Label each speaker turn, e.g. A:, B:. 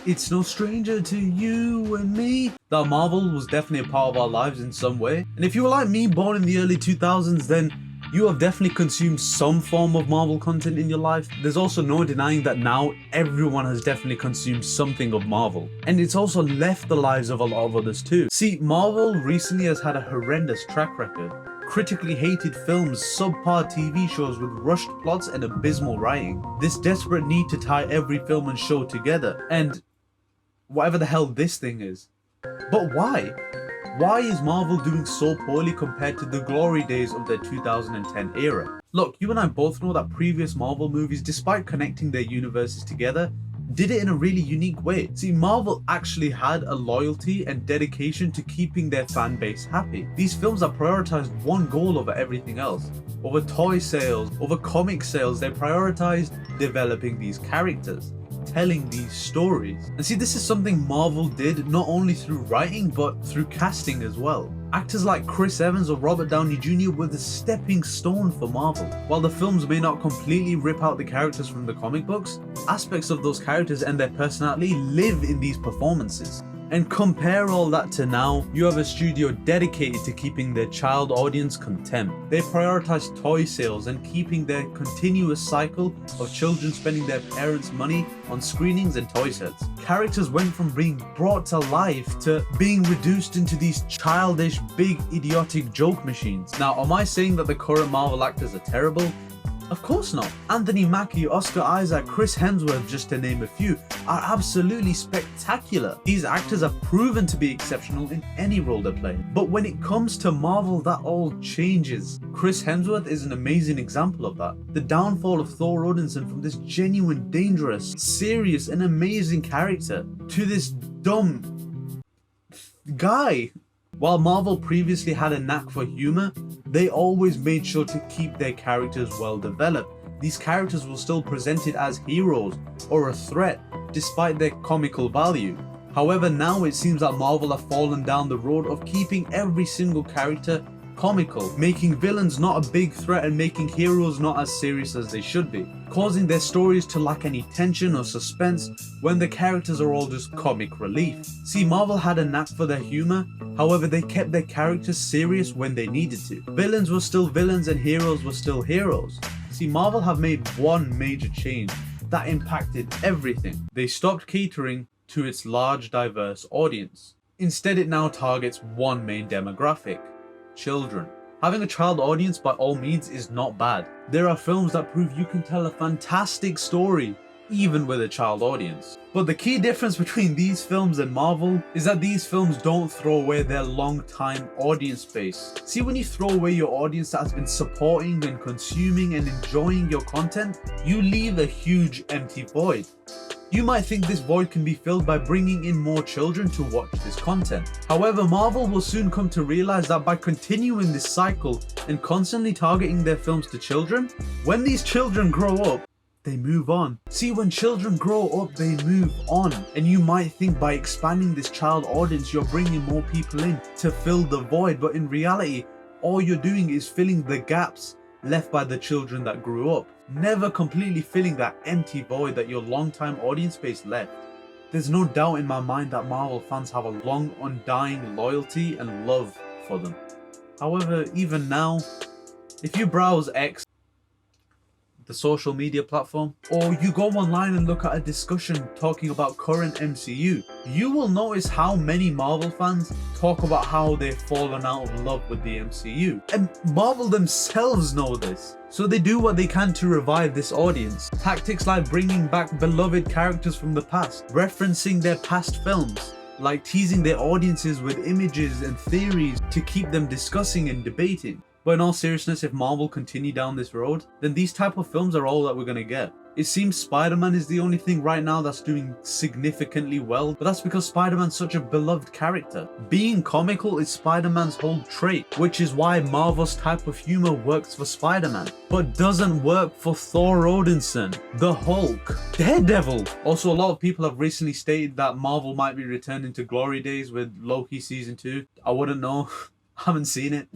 A: It's no stranger to you and me that Marvel was definitely a part of our lives in some way. And if you were like me, born in the early 2000s, then you have definitely consumed some form of Marvel content in your life. There's also no denying that now everyone has definitely consumed something of Marvel. And it's also left the lives of a lot of others too. See, Marvel recently has had a horrendous track record. Critically hated films, subpar TV shows with rushed plots and abysmal writing. This desperate need to tie every film and show together. And whatever the hell this thing is. But why? Why is Marvel doing so poorly compared to the glory days of their 2010 era? Look, you and I both know that previous Marvel movies, despite connecting their universes together, did it in a really unique way. See, Marvel actually had a loyalty and dedication to keeping their fan base happy. These films that prioritized one goal over everything else. Over toy sales, over comic sales, they prioritized developing these characters, telling these stories. And see, this is something Marvel did not only through writing but through casting as well. Actors like Chris Evans or Robert Downey Jr. were the stepping stone for Marvel. While the films may not completely rip out the characters from the comic books, aspects of those characters and their personality live in these performances. And compare all that to now, you have a studio dedicated to keeping their child audience content. They prioritize toy sales and keeping their continuous cycle of children spending their parents' money on screenings and toy sets. Characters went from being brought to life to being reduced into these childish, big, idiotic joke machines. Now, am I saying that the current Marvel actors are terrible? Of course not. Anthony Mackie, Oscar Isaac, Chris Hemsworth, just to name a few, are absolutely spectacular. These actors are proven to be exceptional in any role they play. But when it comes to Marvel, that all changes. Chris Hemsworth is an amazing example of that. The downfall of Thor Odinson from this genuine, dangerous, serious, and amazing character to this dumb guy. While Marvel previously had a knack for humor, they always made sure to keep their characters well developed. These characters were still presented as heroes or a threat, despite their comical value. However, now it seems that Marvel have fallen down the road of keeping every single character comical, making villains not a big threat and making heroes not as serious as they should be, causing their stories to lack any tension or suspense when the characters are all just comic relief. See, Marvel had a knack for their humor, however they kept their characters serious when they needed to. Villains were still villains and heroes were still heroes. See, Marvel have made one major change that impacted everything. They stopped catering to its large, diverse audience. Instead, it now targets one main demographic: children. Having a child audience by all means is not bad. There are films that prove you can tell a fantastic story even with a child audience. But the key difference between these films and Marvel is that these films don't throw away their long-time audience base. See, when you throw away your audience that has been supporting and consuming and enjoying your content, you leave a huge empty void. You might think this void can be filled by bringing in more children to watch this content. However, Marvel will soon come to realize that by continuing this cycle and constantly targeting their films to children, when these children grow up, they move on. See, when children grow up, they move on. And you might think by expanding this child audience, you're bringing more people in to fill the void. But in reality, all you're doing is filling the gaps left by the children that grew up, never completely filling that empty void that your long-time audience base left. There's no doubt in my mind that Marvel fans have a long, undying loyalty and love for them. However, even now, if you browse X, the social media platform, or you go online and look at a discussion talking about current MCU, you will notice how many Marvel fans talk about how they've fallen out of love with the MCU. And Marvel themselves know this, so they do what they can to revive this audience. Tactics like bringing back beloved characters from the past, referencing their past films, like teasing their audiences with images and theories to keep them discussing and debating. But in all seriousness, if Marvel continue down this road, then these type of films are all that we're gonna get. It seems Spider-Man is the only thing right now that's doing significantly well, but that's because Spider-Man's such a beloved character. Being comical is Spider-Man's whole trait, which is why Marvel's type of humor works for Spider-Man, but doesn't work for Thor Odinson, the Hulk, Daredevil. Also, a lot of people have recently stated that Marvel might be returning to glory days with Loki season 2. I wouldn't know. I haven't seen it.